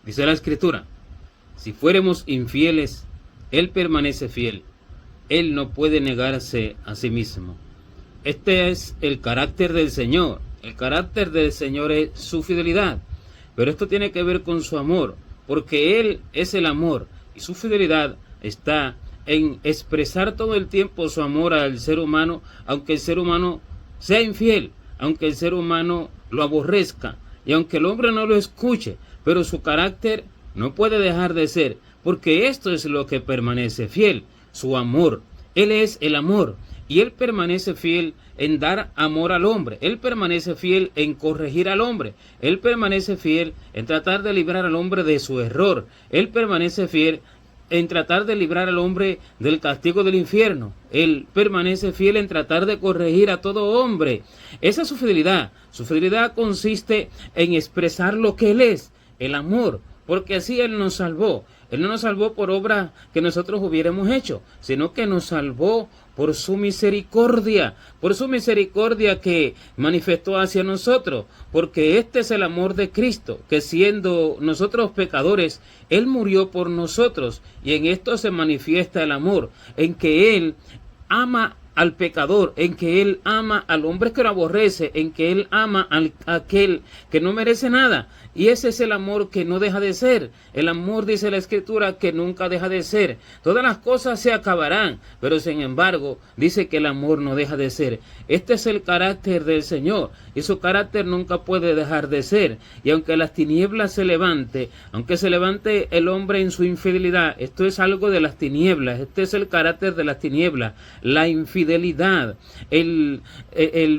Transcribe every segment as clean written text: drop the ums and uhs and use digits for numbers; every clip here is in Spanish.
Dice la Escritura, si fuéramos infieles, Él permanece fiel. Él no puede negarse a sí mismo. Este es el carácter del Señor. El carácter del Señor es su fidelidad. Pero esto tiene que ver con su amor, porque Él es el amor y su fidelidad está en expresar todo el tiempo su amor al ser humano, aunque el ser humano sea infiel, aunque el ser humano lo aborrezca y aunque el hombre no lo escuche, pero su carácter no puede dejar de ser, porque esto es lo que permanece fiel, su amor. Él es el amor y Él permanece fiel en dar amor al hombre. Él permanece fiel en corregir al hombre. Él permanece fiel en tratar de librar al hombre de su error. Él permanece fiel en tratar de librar al hombre del castigo del infierno. Él permanece fiel en tratar de corregir a todo hombre. Esa es su fidelidad. Su fidelidad consiste en expresar lo que Él es, el amor, porque así Él nos salvó. Él no nos salvó por obra que nosotros hubiéramos hecho, sino que nos salvó por su misericordia que manifestó hacia nosotros, porque este es el amor de Cristo, que siendo nosotros pecadores, Él murió por nosotros, y en esto se manifiesta el amor, en que Él ama al pecador, en que Él ama al hombre que lo aborrece, en que Él ama a aquel que no merece nada. Y ese es el amor que no deja de ser. El amor, dice la Escritura, que nunca deja de ser. Todas las cosas se acabarán, pero sin embargo, dice que el amor no deja de ser. Este es el carácter del Señor, y su carácter nunca puede dejar de ser. Y aunque las tinieblas se levante, aunque se levante el hombre en su infidelidad, esto es algo de las tinieblas, este es el carácter de las tinieblas, la infidelidad, el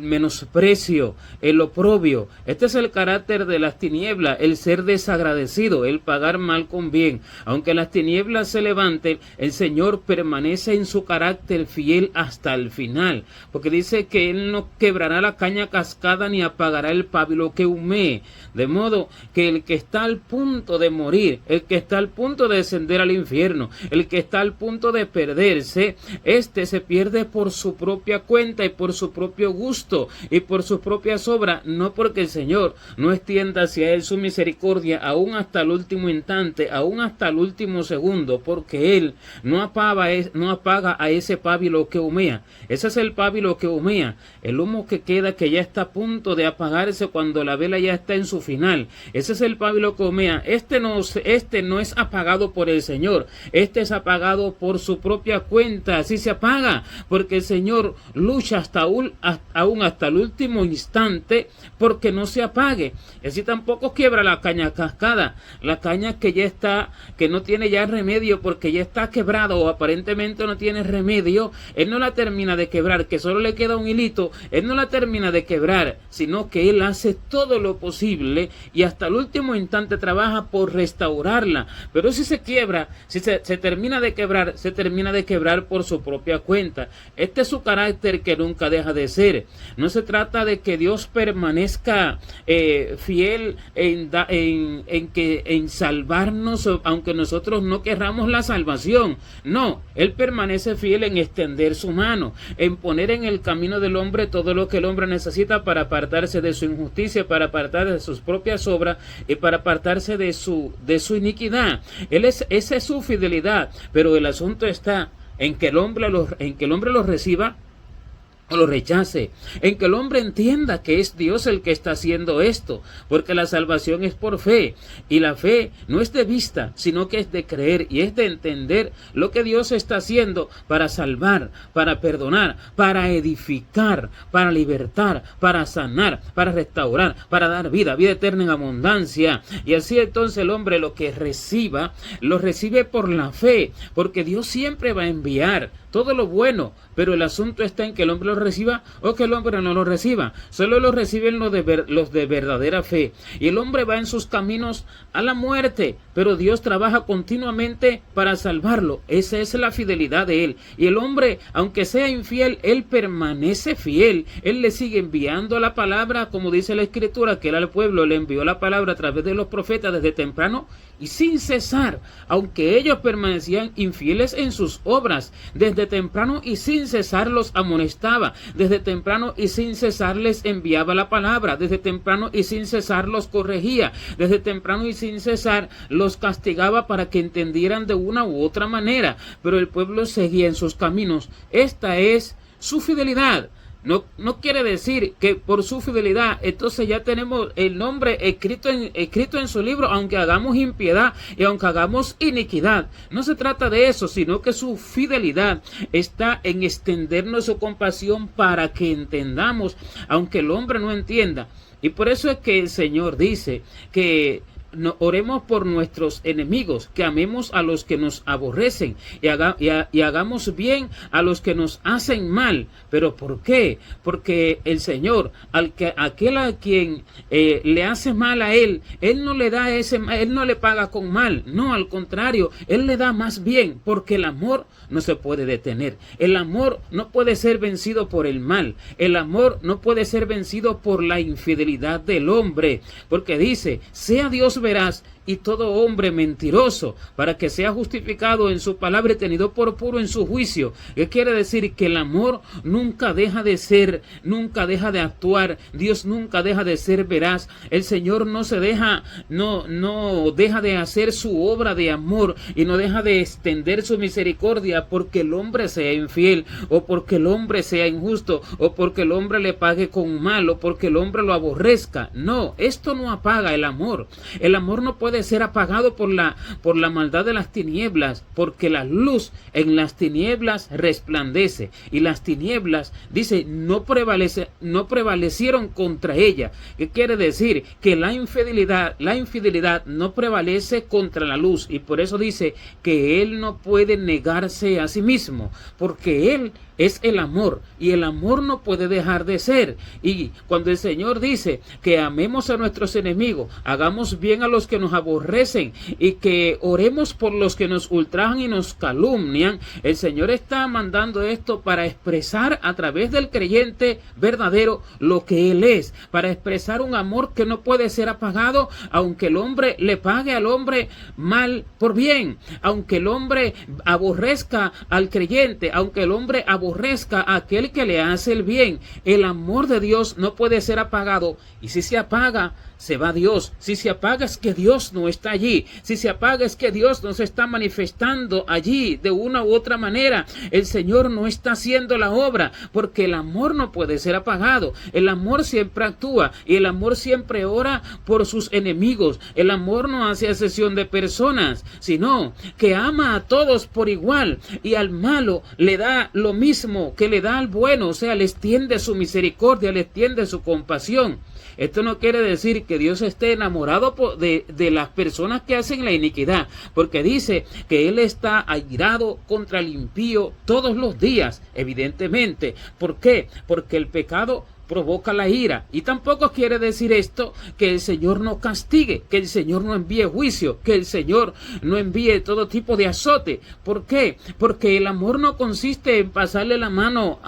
menosprecio, el oprobio. Este es el carácter de las tinieblas, el ser desagradecido, el pagar mal con bien. Aunque las tinieblas se levanten, el Señor permanece en su carácter fiel hasta el final, porque dice que Él no quebrará la caña cascada ni apagará el pábilo que humee. De modo que el que está al punto de morir, el que está al punto de descender al infierno, el que está al punto de perderse, este se pierde por su propia cuenta y por su propio gusto y por sus propias obras, no porque el Señor no extienda hacia él su misericordia aún hasta el último instante, aún hasta el último segundo, porque Él no apaga a ese pábilo que humea. Ese es el pábilo que humea, el humo que queda, que ya está a punto de apagarse cuando la vela ya está en su final. Ese es el pábilo que humea. Este no es apagado por el Señor, este es apagado por su propia cuenta. Así se apaga, porque el Señor lucha aún hasta el último instante porque no se apague. Así tampoco quiebra la caña cascada, la caña que ya está, que no tiene ya remedio porque ya está quebrado o aparentemente no tiene remedio. Él no la termina de quebrar, que solo le queda un hilito. Él no la termina de quebrar, sino que Él hace todo lo posible y hasta el último instante trabaja por restaurarla. Pero si se quiebra, si se termina de quebrar, se termina de quebrar por su propia cuenta. Este es su carácter que nunca deja de ser. No se trata de que Dios permanezca fiel en salvarnos, aunque nosotros no querramos la salvación. No, Él permanece fiel en extender su mano, en poner en el camino del hombre todo lo que el hombre necesita para apartarse de su injusticia, para apartarse de sus propias obras y para apartarse de su iniquidad. Esa es su fidelidad, pero el asunto está en que el hombre lo reciba o lo rechace, en que el hombre entienda que es Dios el que está haciendo esto, porque la salvación es por fe, y la fe no es de vista, sino que es de creer, y es de entender lo que Dios está haciendo para salvar, para perdonar, para edificar, para libertar, para sanar, para restaurar, para dar vida eterna en abundancia. Y así entonces el hombre lo que reciba, lo recibe por la fe, porque Dios siempre va a enviar todo lo bueno, pero el asunto está en que el hombre lo reciba o que el hombre no lo reciba. Solo lo reciben los de verdadera fe, y el hombre va en sus caminos a la muerte, pero Dios trabaja continuamente para salvarlo. Esa es la fidelidad de Él, y el hombre, aunque sea infiel, Él permanece fiel. Él le sigue enviando la palabra, como dice la Escritura, que Él al pueblo le envió la palabra a través de los profetas desde temprano y sin cesar, aunque ellos permanecían infieles en sus obras. Desde temprano y sin cesar los amonestaba, desde temprano y sin cesar les enviaba la palabra, desde temprano y sin cesar los corregía, desde temprano y sin cesar los castigaba para que entendieran de una u otra manera, pero el pueblo seguía en sus caminos. Esta es su fidelidad. No quiere decir que por su fidelidad entonces ya tenemos el nombre escrito en su libro, aunque hagamos impiedad y aunque hagamos iniquidad. No se trata de eso, sino que su fidelidad está en extendernos su compasión para que entendamos, aunque el hombre no entienda. Y por eso es que el Señor dice que oremos por nuestros enemigos, que amemos a los que nos aborrecen y hagamos bien a los que nos hacen mal. ¿Pero por qué? Porque el Señor, aquel a quien le hace mal a él no le da él no le paga con mal. No, al contrario, él le da más bien, porque el amor no se puede detener. El amor no puede ser vencido por el mal. El amor no puede ser vencido por la infidelidad del hombre, porque dice: sea Dios veraz y todo hombre mentiroso, para que sea justificado en su palabra y tenido por puro en su juicio. ¿Qué quiere decir? Que el amor nunca deja de ser, nunca deja de actuar. Dios nunca deja de ser veraz. El Señor no deja de hacer su obra de amor y no deja de extender su misericordia porque el hombre sea infiel, o porque el hombre sea injusto, o porque el hombre le pague con mal, o porque el hombre lo aborrezca. No, esto no apaga el amor. El amor no puede ser apagado por la maldad de las tinieblas, porque la luz en las tinieblas resplandece, y las tinieblas, dice, no prevalecieron contra ella. ¿Qué quiere decir? Que la infidelidad no prevalece contra la luz, y por eso dice que él no puede negarse a sí mismo, porque él es el amor, y el amor no puede dejar de ser. Y cuando el Señor dice que amemos a nuestros enemigos, hagamos bien a los que nos aborrecen, y que oremos por los que nos ultrajan y nos calumnian, el Señor está mandando esto para expresar a través del creyente verdadero lo que Él es, para expresar un amor que no puede ser apagado, aunque el hombre le pague al hombre mal por bien, aunque el hombre aborrezca al creyente, aunque el hombre aborrezca a aquel que le hace el bien. El amor de Dios no puede ser apagado, y si se apaga, se va Dios. Si se apaga, es que Dios no está allí. Si se apaga, es que Dios no se está manifestando allí de una u otra manera. El Señor no está haciendo la obra, porque el amor no puede ser apagado. El amor siempre actúa, y el amor siempre ora por sus enemigos. El amor no hace excepción de personas, sino que ama a todos por igual, y al malo le da lo mismo que le da al bueno, o sea, le extiende su misericordia, le extiende su compasión. Esto no quiere decir que Dios esté enamorado de las personas que hacen la iniquidad, porque dice que Él está airado contra el impío todos los días, evidentemente. ¿Por qué? Porque el pecado provoca la ira, y tampoco quiere decir esto que el Señor no castigue, que el Señor no envíe juicio, que el Señor no envíe todo tipo de azote. ¿Por qué? Porque el amor no consiste en pasarle la mano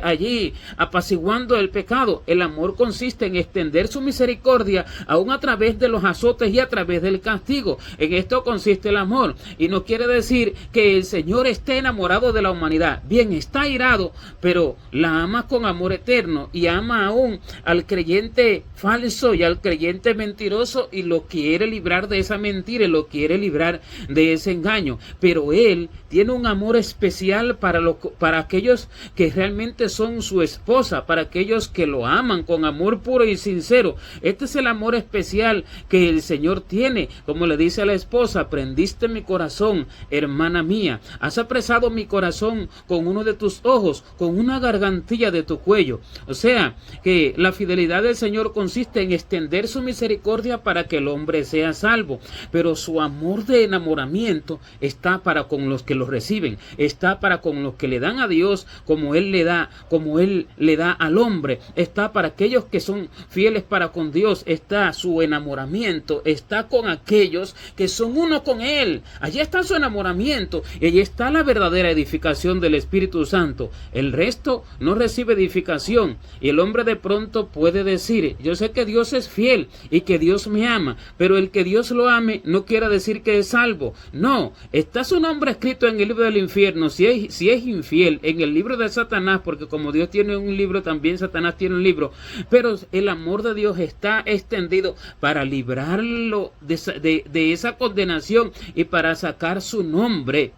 allí apaciguando el pecado. El amor consiste en extender su misericordia aún a través de los azotes y a través del castigo. En esto consiste el amor, y no quiere decir que el Señor esté enamorado de la humanidad. Bien, está airado, pero la ama con amor eterno, y ama aún al creyente falso y al creyente mentiroso, y lo quiere librar de esa mentira, y lo quiere librar de ese engaño. Pero Él tiene un amor especial para aquellos que realmente son su esposa, para aquellos que lo aman con amor puro y sincero. Este es el amor especial que el Señor tiene, como le dice a la esposa: prendiste mi corazón, hermana mía, has apresado mi corazón con uno de tus ojos, con una gargantilla de tu cuello. O sea, que la fidelidad del Señor consiste en extender su misericordia para que el hombre sea salvo, pero su amor de enamoramiento está para con los que lo reciben, está para con los que le dan a Dios como Él le da al hombre, está para aquellos que son fieles para con Dios. Está su enamoramiento, está con aquellos que son uno con Él. Allí está su enamoramiento, y allí está la verdadera edificación del Espíritu Santo. El resto no recibe edificación, y el el hombre de pronto puede decir, yo sé que Dios es fiel y que Dios me ama, pero el que Dios lo ame no quiere decir que es salvo. No, está su nombre escrito en el libro del infierno, si es infiel, en el libro de Satanás, porque como Dios tiene un libro, también Satanás tiene un libro, pero el amor de Dios está extendido para librarlo de esa condenación y para sacar su nombre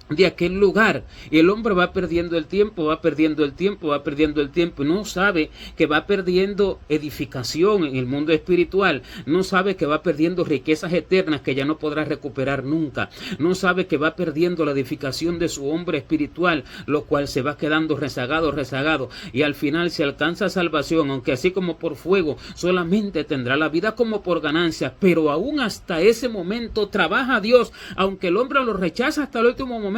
de aquel lugar. Y el hombre va perdiendo el tiempo, va perdiendo el tiempo, va perdiendo el tiempo, y no sabe que va perdiendo edificación en el mundo espiritual, no sabe que va perdiendo riquezas eternas que ya no podrá recuperar nunca, no sabe que va perdiendo la edificación de su hombre espiritual, lo cual se va quedando rezagado, y al final, si alcanza salvación, aunque así como por fuego, solamente tendrá la vida como por ganancia, pero aún hasta ese momento trabaja Dios, aunque el hombre lo rechaza hasta el último momento,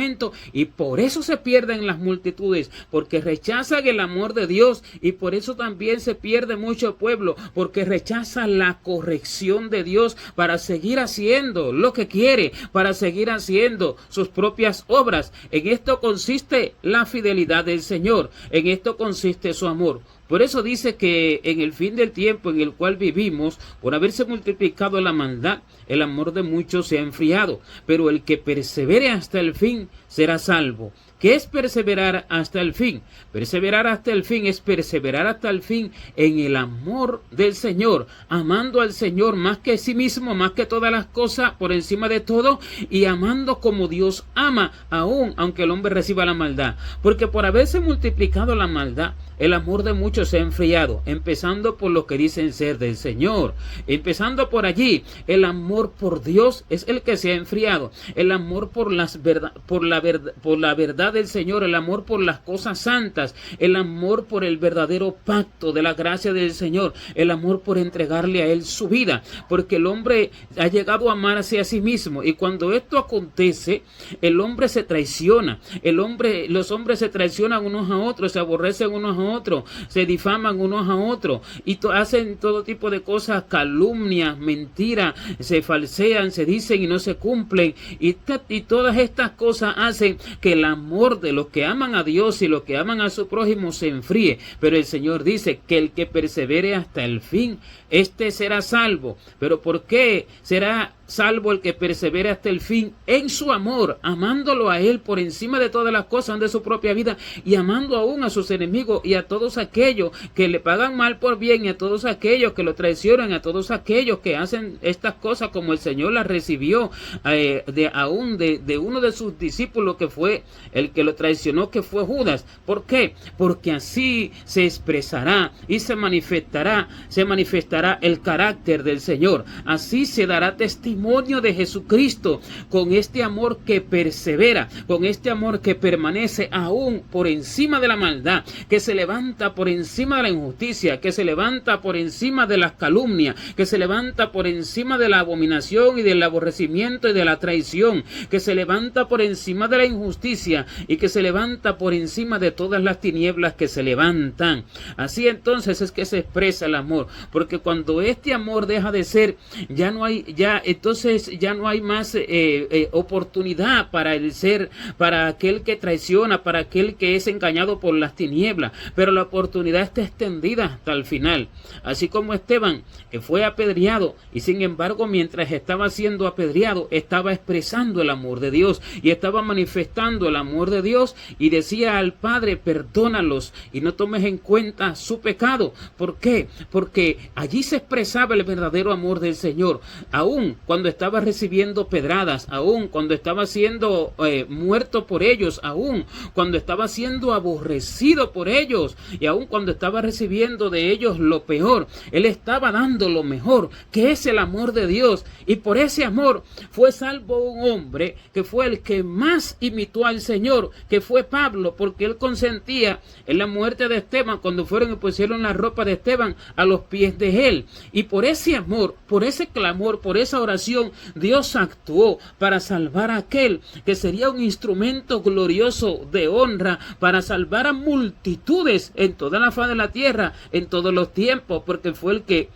y por eso se pierden las multitudes, porque rechazan el amor de Dios, y por eso también se pierde mucho pueblo, porque rechaza la corrección de Dios para seguir haciendo lo que quiere, para seguir haciendo sus propias obras. En esto consiste la fidelidad del Señor, en esto consiste su amor. Por eso dice que en el fin del tiempo en el cual vivimos, por haberse multiplicado la maldad, el amor de muchos se ha enfriado, pero el que persevere hasta el fin será salvo. ¿Qué es perseverar hasta el fin? Perseverar hasta el fin es perseverar hasta el fin en el amor del Señor, amando al Señor más que a sí mismo, más que todas las cosas, por encima de todo, y amando como Dios ama, aún aunque el hombre reciba la maldad. Porque por haberse multiplicado la maldad, el amor de muchos se ha enfriado, empezando por los que dicen ser del Señor. Empezando por allí, el amor por Dios es el que se ha enfriado. El amor por la verdad del Señor, el amor por las cosas santas, el amor por el verdadero pacto de la gracia del Señor, el amor por entregarle a Él su vida, porque el hombre ha llegado a amarse a sí mismo, y cuando esto acontece, el hombre se traiciona, los hombres se traicionan unos a otros, se aborrecen unos a otros, se difaman unos a otros, y hacen todo tipo de cosas, calumnias, mentiras, se falsean, se dicen y no se cumplen, y todas estas cosas hacen que el amor de los que aman a Dios y los que aman a su prójimo se enfríe. Pero el Señor dice que el que persevere hasta el fin, este será salvo. ¿Pero por qué será salvo el que persevere hasta el fin? En su amor, amándolo a Él por encima de todas las cosas de su propia vida, y amando aún a sus enemigos y a todos aquellos que le pagan mal por bien, y a todos aquellos que lo traicionan, a todos aquellos que hacen estas cosas como el Señor las recibió de uno de sus discípulos, que fue el que lo traicionó, que fue Judas. ¿Por qué? Porque así se expresará y se manifestará el carácter del Señor. Así se dará testimonio de Jesucristo, con este amor que persevera, con este amor que permanece aún por encima de la maldad, que se levanta por encima de la injusticia, que se levanta por encima de las calumnias, que se levanta por encima de la abominación y del aborrecimiento y de la traición, que se levanta por encima de la injusticia y que se levanta por encima de todas las tinieblas que se levantan. Así entonces es que se expresa el amor, porque cuando este amor deja de ser, entonces ya no hay más oportunidad para aquel que traiciona, para aquel que es engañado por las tinieblas, pero la oportunidad está extendida hasta el final. Así como Esteban, que fue apedreado, y sin embargo mientras estaba siendo apedreado, estaba expresando el amor de Dios y estaba manifestando el amor de Dios, y decía al Padre: perdónalos y no tomes en cuenta su pecado. ¿Por qué? Porque allí se expresaba el verdadero amor del Señor, aún cuando estaba recibiendo pedradas, aún cuando estaba siendo muerto por ellos, aún cuando estaba siendo aborrecido por ellos, y aún cuando estaba recibiendo de ellos lo peor, Él estaba dando lo mejor, que es el amor de Dios. Y por ese amor fue salvo un hombre que fue el que más imitó al Señor, que fue Pablo, porque él consentía en la muerte de Esteban cuando fueron y pusieron la ropa de Esteban a los pies de él. Y por ese amor, por ese clamor, por esa oración, Dios actuó para salvar a aquel que sería un instrumento glorioso de honra para salvar a multitudes en toda la faz de la tierra, en todos los tiempos, porque fue el que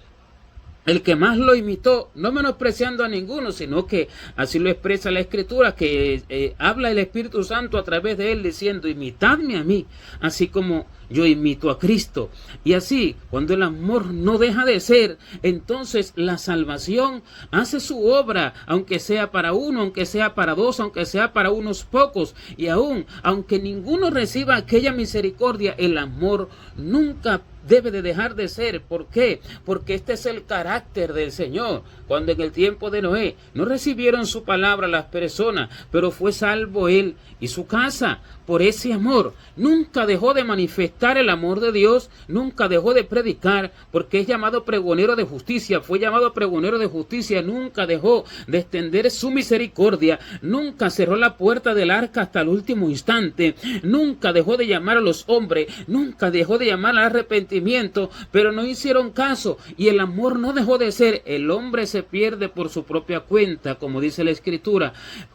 el que más lo imitó, no menospreciando a ninguno, sino que así lo expresa la Escritura, que habla el Espíritu Santo a través de él diciendo, imitadme a mí, así como yo imito a Cristo. Y así, cuando el amor no deja de ser, entonces la salvación hace su obra, aunque sea para uno, aunque sea para dos, aunque sea para unos pocos, y aún, aunque ninguno reciba aquella misericordia, el amor nunca debe de dejar de ser. ¿Por qué? Porque este es el carácter del Señor. Cuando en el tiempo de Noé no recibieron su palabra las personas, pero fue salvo él y su casa. Por ese amor nunca dejó de manifestar el amor de Dios, nunca dejó de predicar, porque es llamado pregonero de justicia, fue llamado pregonero de justicia, nunca dejó de extender su misericordia, nunca cerró la puerta del arca hasta el último instante, nunca dejó de llamar a los hombres, nunca dejó de llamar al arrepentimiento, pero no hicieron caso y el amor no dejó de ser. El hombre se pierde por su propia cuenta, como dice la Escritura.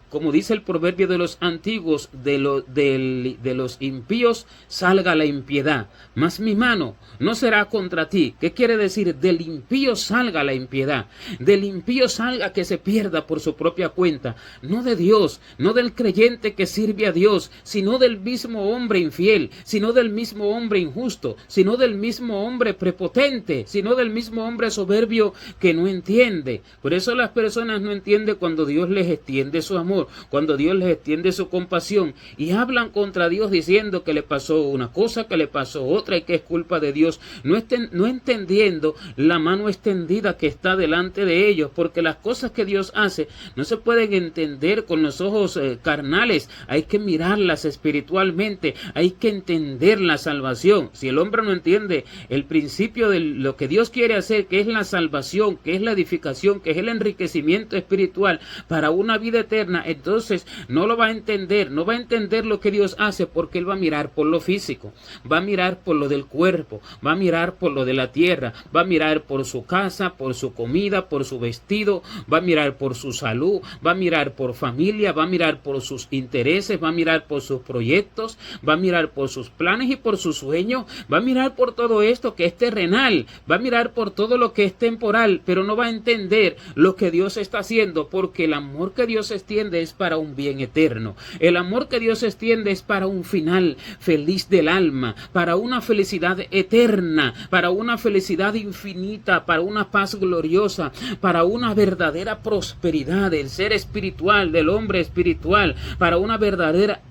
Como dice el proverbio de los antiguos, de los impíos salga la impiedad, mas mi mano no será contra ti. ¿Qué quiere decir? Del impío salga la impiedad, del impío salga que se pierda por su propia cuenta, no de Dios, no del creyente que sirve a Dios, sino del mismo hombre infiel, sino del mismo hombre injusto, sino del mismo hombre prepotente, sino del mismo hombre soberbio que no entiende. Por eso las personas no entienden cuando Dios les extiende su amor, cuando Dios les extiende su compasión, y hablan contra Dios diciendo que le pasó una cosa, que le pasó otra y que es culpa de Dios, no entendiendo la mano extendida que está delante de ellos, porque las cosas que Dios hace no se pueden entender con los ojos carnales, hay que mirarlas espiritualmente, hay que entender la salvación. Si el hombre no entiende el principio de lo que Dios quiere hacer, que es la salvación, que es la edificación, que es el enriquecimiento espiritual para una vida eterna, entonces no lo va a entender, no va a entender lo que Dios hace, porque él va a mirar por lo físico, va a mirar por lo del cuerpo, va a mirar por lo de la tierra, va a mirar por su casa, por su comida, por su vestido, va a mirar por su salud, va a mirar por familia, va a mirar por sus intereses, va a mirar por sus proyectos, va a mirar por sus planes y por sus sueños, va a mirar por todo esto que es terrenal, va a mirar por todo lo que es temporal, pero no va a entender lo que Dios está haciendo, porque el amor que Dios extiende es para un bien eterno. El amor que Dios extiende es para un final feliz del alma, para una felicidad eterna, para una felicidad infinita, para una paz gloriosa, para una verdadera prosperidad del ser espiritual, del hombre espiritual, para una verdadera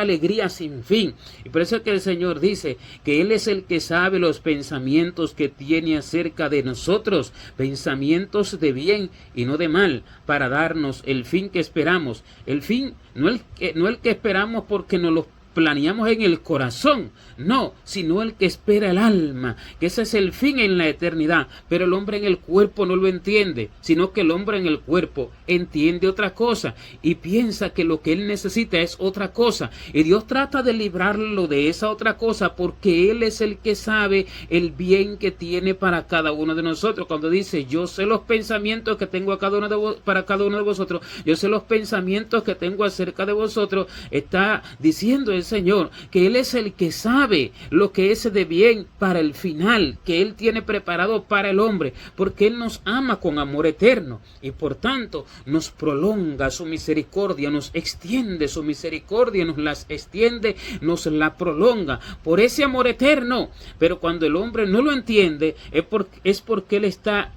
alegría sin fin. Y por eso es que el Señor dice que Él es el que sabe los pensamientos que tiene acerca de nosotros, pensamientos de bien y no de mal, para darnos el fin que esperamos. El fin, no el que esperamos porque nos lo planeamos en el corazón, no, sino el que espera el alma, que ese es el fin en la eternidad. Pero el hombre en el cuerpo no lo entiende, sino que el hombre en el cuerpo entiende otra cosa y piensa que lo que él necesita es otra cosa, y Dios trata de librarlo de esa otra cosa, porque Él es el que sabe el bien que tiene para cada uno de nosotros. Cuando dice, yo sé los pensamientos que tengo para cada uno de vosotros, yo sé los pensamientos que tengo acerca de vosotros, está diciendo el Señor que Él es el que sabe lo que es de bien para el final que Él tiene preparado para el hombre, porque Él nos ama con amor eterno y por tanto nos prolonga su misericordia, nos extiende su misericordia, nos las extiende, nos la prolonga por ese amor eterno. Pero cuando el hombre no lo entiende es porque él está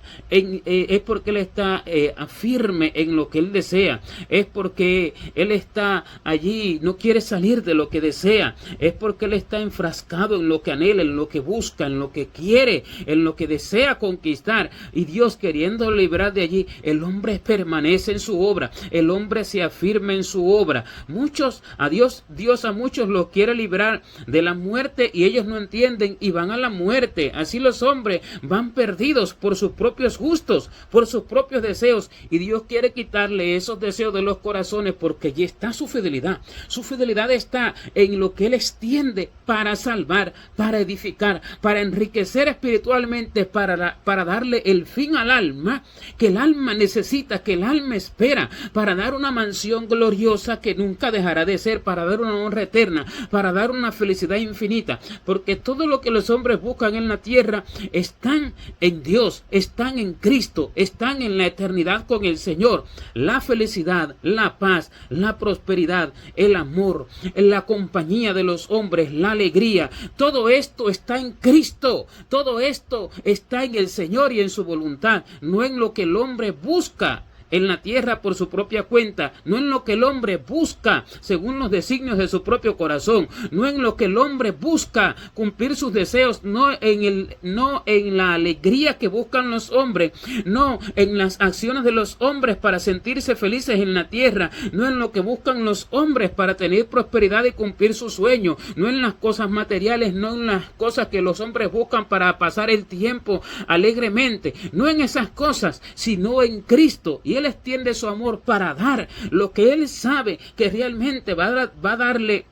firme en lo que él desea, es porque él está allí, no quiere salir de lo que desea, es porque él está enfrascado en lo que anhela, en lo que busca, en lo que quiere, en lo que desea conquistar, y Dios queriendo librar de allí, el hombre permanece en su obra, el hombre se afirma en su obra. Dios a muchos los quiere librar de la muerte y ellos no entienden y van a la muerte. Así los hombres van perdidos por sus propios gustos, por sus propios deseos, y Dios quiere quitarle esos deseos de los corazones porque allí está su fidelidad. Su fidelidad está en lo que Él extiende para salvar, para edificar, para enriquecer espiritualmente, para darle el fin al alma, que el alma necesita, que el alma espera, para dar una mansión gloriosa que nunca dejará de ser, para dar una honra eterna, para dar una felicidad infinita, porque todo lo que los hombres buscan en la tierra están en Dios, están en Cristo, están en la eternidad con el Señor. La felicidad, la paz, la prosperidad, el amor, la compañía de los hombres, la alegría, todo esto está en Cristo, todo esto está en el Señor y en su voluntad, no en lo que el hombre busca en la tierra por su propia cuenta, no en lo que el hombre busca según los designios de su propio corazón, no en lo que el hombre busca cumplir sus deseos, no en la alegría que buscan los hombres, no en las acciones de los hombres para sentirse felices en la tierra, no en lo que buscan los hombres para tener prosperidad y cumplir sus sueños, no en las cosas materiales, no en las cosas que los hombres buscan para pasar el tiempo alegremente, no en esas cosas, sino en Cristo. Y Él extiende su amor para dar lo que Él sabe que realmente va a darle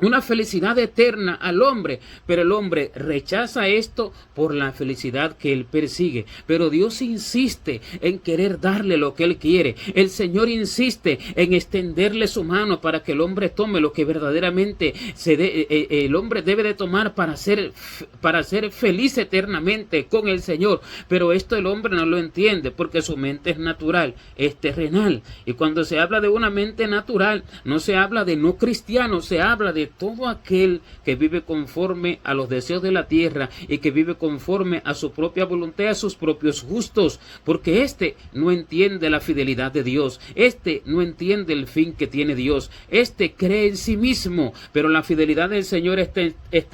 una felicidad eterna al hombre, pero el hombre rechaza esto por la felicidad que él persigue. Pero Dios insiste en querer darle lo que Él quiere. El Señor insiste en extenderle su mano para que el hombre tome lo que verdaderamente el hombre debe de tomar para ser feliz eternamente con el Señor. Pero esto el hombre no lo entiende porque su mente es natural, es terrenal. Y cuando se habla de una mente natural, no se habla de no cristiano, se habla de todo aquel que vive conforme a los deseos de la tierra y que vive conforme a su propia voluntad, a sus propios gustos, porque este no entiende la fidelidad de Dios, este no entiende el fin que tiene Dios, este cree en sí mismo, pero la fidelidad del Señor está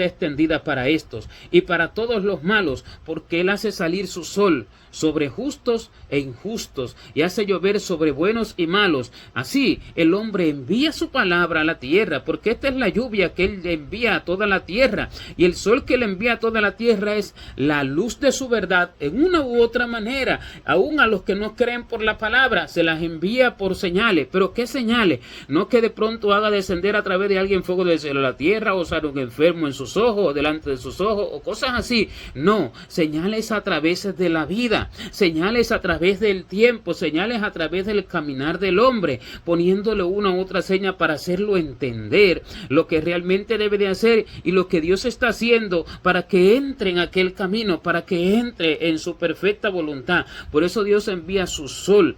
extendida para estos y para todos los malos, porque Él hace salir su sol sobre justos e injustos y hace llover sobre buenos y malos. Así el hombre envía su palabra a la tierra, porque esta es la lluvia que Él envía a toda la tierra, y el sol que Él envía a toda la tierra es la luz de su verdad en una u otra manera. Aún a los que no creen por la palabra se las envía por señales. ¿Pero qué señales? No que de pronto haga descender a través de alguien fuego del cielo a la tierra, o sale un enfermo en sus ojos o delante de sus ojos o cosas así. No, señales a través de la vida, señales a través del tiempo, señales a través del caminar del hombre, poniéndole una u otra seña para hacerlo entender lo que realmente debe de hacer y lo que Dios está haciendo para que entre en aquel camino, para que entre en su perfecta voluntad. Por eso Dios envía su sol,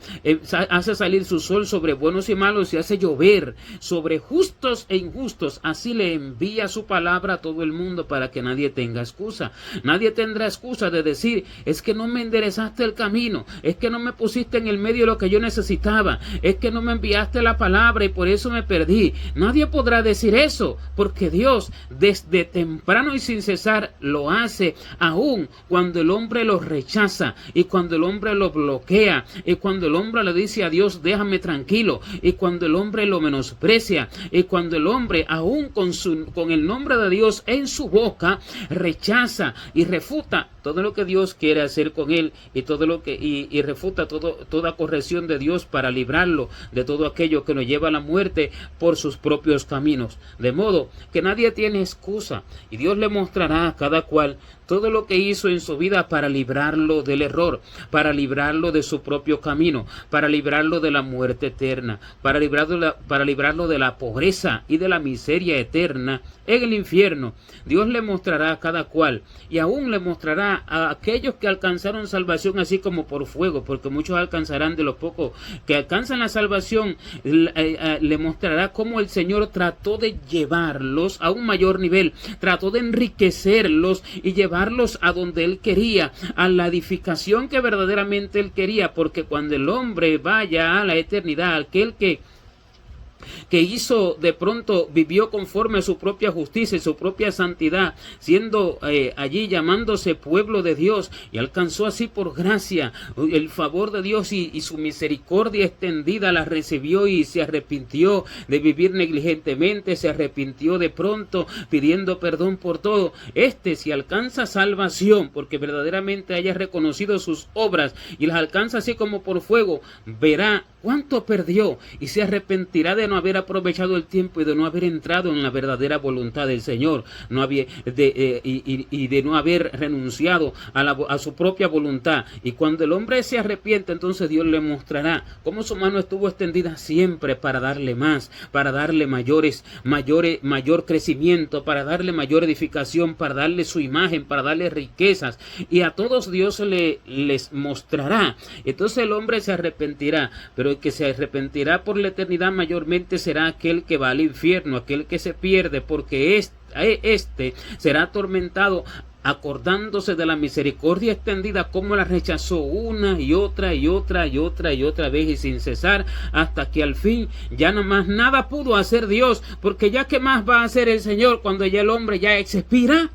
hace salir su sol sobre buenos y malos y hace llover sobre justos e injustos. Así le envía su palabra a todo el mundo para que nadie tenga excusa. Nadie tendrá excusa de decir, es que no me enderezaste el camino, es que no me pusiste en el medio lo que yo necesitaba, es que no me enviaste la palabra y por eso me perdí. Nadie podrá decir eso, porque Dios desde temprano y sin cesar lo hace, aun cuando el hombre lo rechaza y cuando el hombre lo bloquea y cuando el hombre le dice a Dios, déjame tranquilo, y cuando el hombre lo menosprecia y cuando el hombre aun con el nombre de Dios en su boca rechaza y refuta todo lo que Dios quiere hacer con él y todo lo que y refuta toda corrección de Dios para librarlo de todo aquello que nos lleva a la muerte por sus propios caminos. De modo que nadie tiene excusa y Dios le mostrará a cada cual todo lo que hizo en su vida para librarlo del error, para librarlo de su propio camino, para librarlo de la muerte eterna, para librarlo de la pobreza y de la miseria eterna en el infierno. Dios le mostrará a cada cual y aún le mostrará a aquellos que alcanzaron salvación así como por fuego, porque muchos alcanzarán. De los pocos que alcanzan la salvación, le mostrará cómo el Señor trató de llevarlos a un mayor nivel, trató de enriquecerlos y llevarlos a donde Él quería, a la edificación que verdaderamente Él quería, porque cuando el hombre vaya a la eternidad, aquel que hizo de pronto, vivió conforme a su propia justicia y su propia santidad, siendo allí llamándose pueblo de Dios, y alcanzó así por gracia el favor de Dios y su misericordia extendida, la recibió y se arrepintió de vivir negligentemente, se arrepintió de pronto pidiendo perdón por todo. Si alcanza salvación porque verdaderamente haya reconocido sus obras y las alcanza así como por fuego, verá ¿Cuánto perdió? Y se arrepentirá de no haber aprovechado el tiempo y de no haber entrado en la verdadera voluntad del Señor, y de no haber renunciado a su propia voluntad. Y cuando el hombre se arrepiente, entonces Dios le mostrará cómo su mano estuvo extendida siempre para darle más, para darle mayor crecimiento, para darle mayor edificación, para darle su imagen, para darle riquezas. Y a todos Dios les mostrará. Entonces el hombre se arrepentirá, pero el que se arrepentirá por la eternidad mayormente será aquel que va al infierno, aquel que se pierde, porque este será atormentado acordándose de la misericordia extendida, como la rechazó una y otra vez y sin cesar, hasta que al fin ya no más nada pudo hacer Dios, porque ya que más va a hacer el Señor cuando ya el hombre ya expira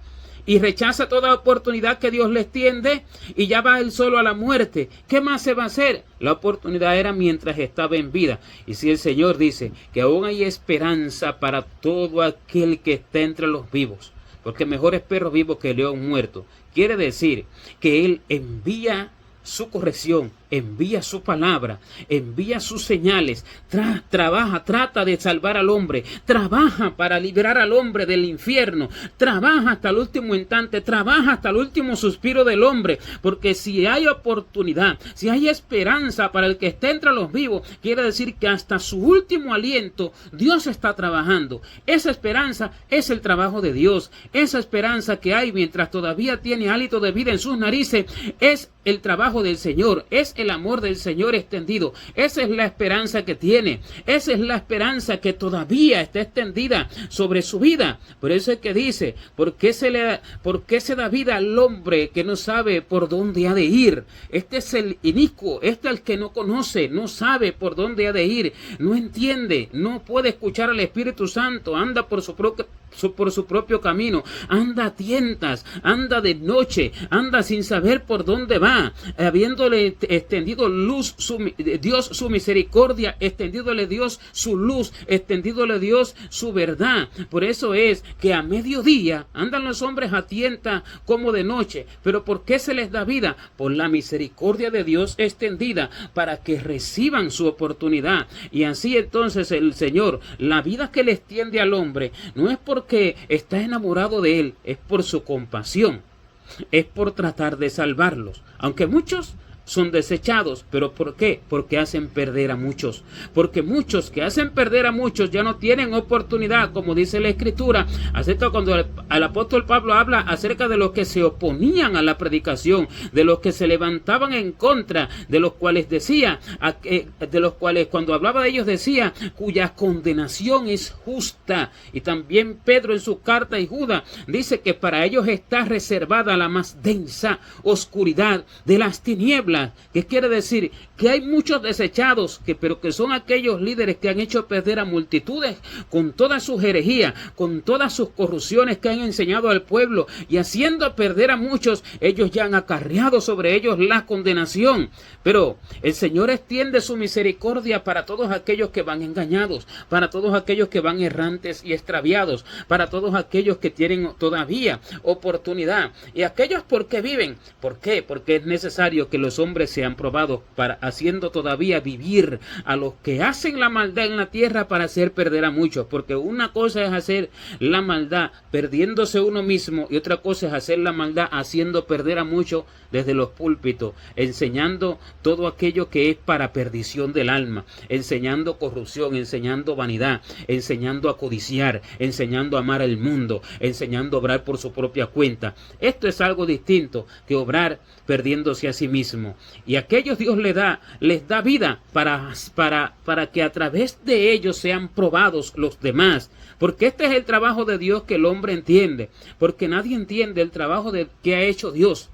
y rechaza toda oportunidad que Dios le extiende y ya va él solo a la muerte. ¿Qué más se va a hacer? La oportunidad era mientras estaba en vida. Y si el Señor dice que aún hay esperanza para todo aquel que está entre los vivos, porque mejor es perro vivo que león muerto, quiere decir que Él envía su corrección, envía su palabra, envía sus señales, trata de salvar al hombre, trabaja para liberar al hombre del infierno, trabaja hasta el último instante, trabaja hasta el último suspiro del hombre, porque si hay oportunidad, si hay esperanza para el que está entre los vivos, quiere decir que hasta su último aliento Dios está trabajando. Esa esperanza es el trabajo de Dios, esa esperanza que hay mientras todavía tiene hálito de vida en sus narices, es el trabajo del Señor, es el amor del Señor extendido. Esa es la esperanza que tiene, esa es la esperanza que todavía está extendida sobre su vida. Por eso es que dice, ¿por qué se da vida al hombre que no sabe por dónde ha de ir? Este es el inicuo, este es el que no conoce, no sabe por dónde ha de ir, no entiende, no puede escuchar al Espíritu Santo, anda por su propio camino, anda a tientas, anda de noche, anda sin saber por dónde va, habiéndole extendido Dios su misericordia, extendidole Dios su luz, extendidole Dios su verdad. Por eso es que a mediodía andan los hombres a tientas como de noche. ¿Pero por qué se les da vida? Por la misericordia de Dios extendida, para que reciban su oportunidad. Y así entonces el Señor, la vida que le extiende al hombre, no es porque está enamorado de él, es por su compasión, es por tratar de salvarlos, aunque muchos son desechados. ¿Pero por qué? Porque hacen perder a muchos. Porque muchos que hacen perder a muchos ya no tienen oportunidad, como dice la Escritura, acerca cuando el apóstol Pablo habla acerca de los que se oponían a la predicación, de los que se levantaban en contra, de los cuales cuando hablaba de ellos decía, cuya condenación es justa. Y también Pedro en su carta, y Judas dice que para ellos está reservada la más densa oscuridad de las tinieblas. ¿Qué quiere decir? Que hay muchos desechados, pero que son aquellos líderes que han hecho perder a multitudes con todas sus herejías, con todas sus corrupciones que han enseñado al pueblo, y haciendo perder a muchos, ellos ya han acarreado sobre ellos la condenación. Pero el Señor extiende su misericordia para todos aquellos que van engañados, para todos aquellos que van errantes y extraviados, para todos aquellos que tienen todavía oportunidad. ¿Y aquellos por qué viven? ¿Por qué? Porque es necesario que los hombres sean probados, para haciendo todavía vivir a los que hacen la maldad en la tierra, para hacer perder a muchos. Porque una cosa es hacer la maldad perdiéndose uno mismo, y otra cosa es hacer la maldad haciendo perder a muchos desde los púlpitos, enseñando todo aquello que es para perdición del alma, enseñando corrupción, enseñando vanidad, enseñando a codiciar, enseñando a amar al mundo, enseñando a obrar por su propia cuenta. Esto es algo distinto que obrar perdiéndose a sí mismo. Y a aquellos Dios les da vida para que a través de ellos sean probados los demás. Porque este es el trabajo de Dios que el hombre entiende. Porque nadie entiende el trabajo que ha hecho Dios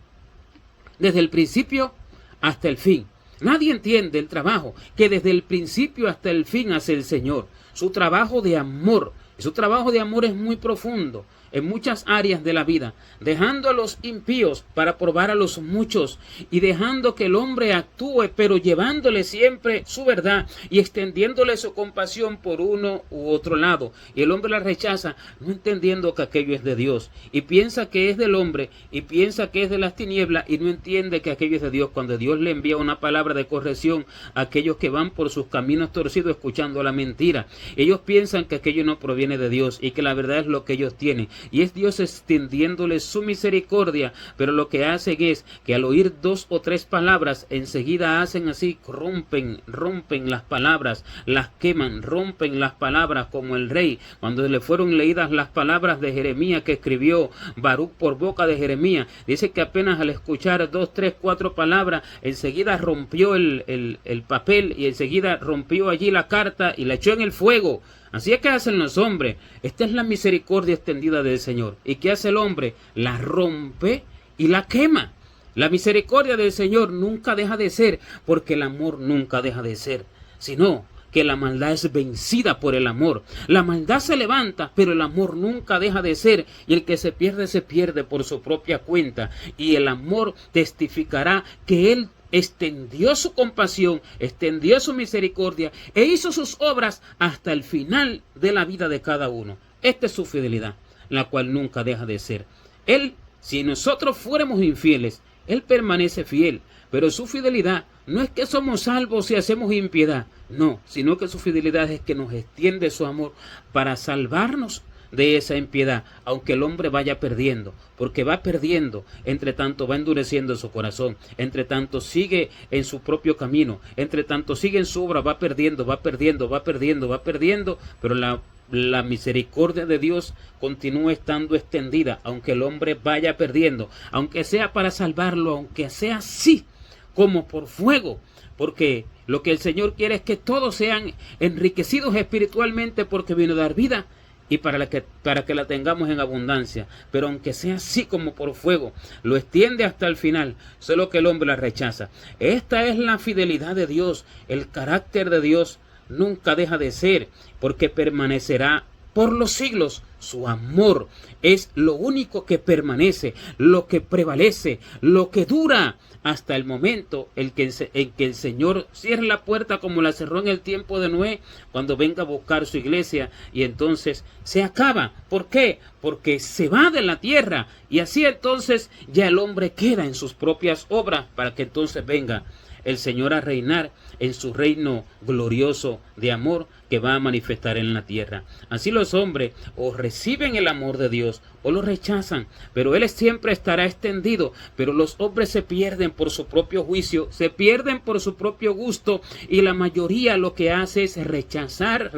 desde el principio hasta el fin. Nadie entiende el trabajo que desde el principio hasta el fin hace el Señor. Su trabajo de amor. Su trabajo de amor es muy profundo. en muchas áreas de la vida, dejando a los impíos para probar a los muchos y dejando que el hombre actúe, pero llevándole siempre su verdad y extendiéndole su compasión por uno u otro lado. Y el hombre la rechaza, no entendiendo que aquello es de Dios, y piensa que es del hombre, y piensa que es de las tinieblas, y no entiende que aquello es de Dios, cuando Dios le envía una palabra de corrección a aquellos que van por sus caminos torcidos escuchando la mentira. Ellos piensan que aquello no proviene de Dios y que la verdad es lo que ellos tienen, y es Dios extendiéndoles su misericordia, pero lo que hacen es que al oír 2 o 3 palabras enseguida hacen así, rompen las palabras, las queman, rompen las palabras, como el rey cuando le fueron leídas las palabras de Jeremías que escribió Baruch por boca de Jeremías. Dice que apenas al escuchar 2, 3, 4 palabras enseguida rompió el papel y enseguida rompió allí la carta y la echó en el fuego. Así es que hacen los hombres. Esta es la misericordia extendida del Señor. ¿Y qué hace el hombre? La rompe y la quema. La misericordia del Señor nunca deja de ser, porque el amor nunca deja de ser, sino que la maldad es vencida por el amor. La maldad se levanta, pero el amor nunca deja de ser, y el que se pierde por su propia cuenta, y el amor testificará que Él extendió su compasión, extendió su misericordia e hizo sus obras hasta el final de la vida de cada uno. Esta es su fidelidad, la cual nunca deja de ser. Él, si nosotros fuéramos infieles, Él permanece fiel, pero su fidelidad no es que somos salvos si hacemos impiedad, no, sino que su fidelidad es que nos extiende su amor para salvarnos de esa impiedad, aunque el hombre vaya perdiendo, porque va perdiendo, entre tanto va endureciendo su corazón, entre tanto sigue en su propio camino, entre tanto sigue en su obra, va perdiendo, pero la misericordia de Dios continúa estando extendida, aunque el hombre vaya perdiendo, aunque sea para salvarlo, aunque sea así como por fuego, porque lo que el Señor quiere es que todos sean enriquecidos espiritualmente, porque vino a dar vida y para que la tengamos en abundancia. Pero aunque sea así como por fuego, lo extiende hasta el final, solo que el hombre la rechaza. Esta es la fidelidad de Dios. El carácter de Dios nunca deja de ser, porque permanecerá por los siglos. Su amor es lo único que permanece, lo que prevalece, lo que dura hasta el momento en que el Señor cierre la puerta, como la cerró en el tiempo de Noé, cuando venga a buscar su iglesia, y entonces se acaba. ¿Por qué? Porque se va de la tierra, y así entonces ya el hombre queda en sus propias obras, para que entonces venga el Señor a reinar en su reino glorioso de amor que va a manifestar en la tierra. Así los hombres o reciben el amor de Dios o lo rechazan, pero Él siempre estará extendido. Pero los hombres se pierden por su propio juicio, se pierden por su propio gusto, y la mayoría lo que hace es rechazar,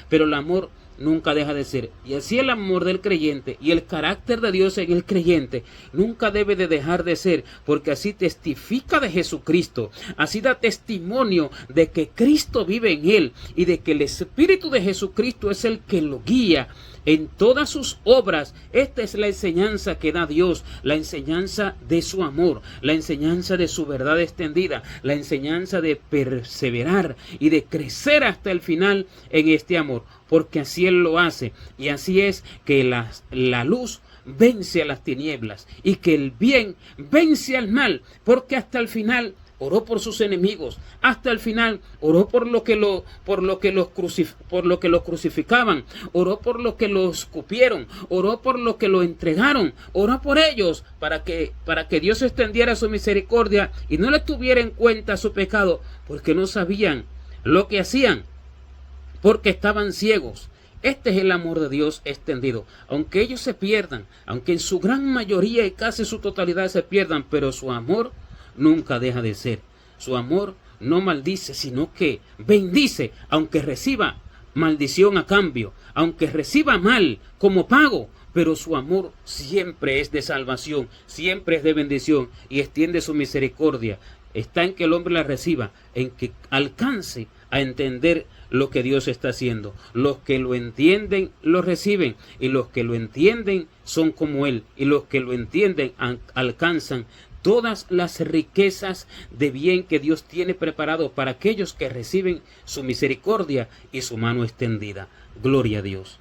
pero el amor nunca deja de ser. Y así el amor del creyente y el carácter de Dios en el creyente nunca debe de dejar de ser, porque así testifica de Jesucristo, así da testimonio de que Cristo vive en él y de que el Espíritu de Jesucristo es el que lo guía en todas sus obras. Esta es la enseñanza que da Dios, la enseñanza de su amor, la enseñanza de su verdad extendida, la enseñanza de perseverar y de crecer hasta el final en este amor, porque así Él lo hace. Y así es que la luz vence a las tinieblas y que el bien vence al mal, porque hasta el final oró por sus enemigos, hasta el final oró por lo que los crucificaban, oró por lo que lo escupieron, oró por lo que lo entregaron, oró por ellos para que Dios extendiera su misericordia y no le tuviera en cuenta su pecado, porque no sabían lo que hacían, porque estaban ciegos. Este es el amor de Dios extendido. Aunque ellos se pierdan, aunque en su gran mayoría y casi su totalidad se pierdan, pero su amor nunca deja de ser. Su amor no maldice, sino que bendice, aunque reciba maldición a cambio, aunque reciba mal como pago, pero su amor siempre es de salvación, siempre es de bendición y extiende su misericordia. Está en que el hombre la reciba, en que alcance a entender lo que Dios está haciendo. Los que lo entienden lo reciben, y los que lo entienden son como Él, y los que lo entienden alcanzan todas las riquezas de bien que Dios tiene preparado para aquellos que reciben su misericordia y su mano extendida. Gloria a Dios.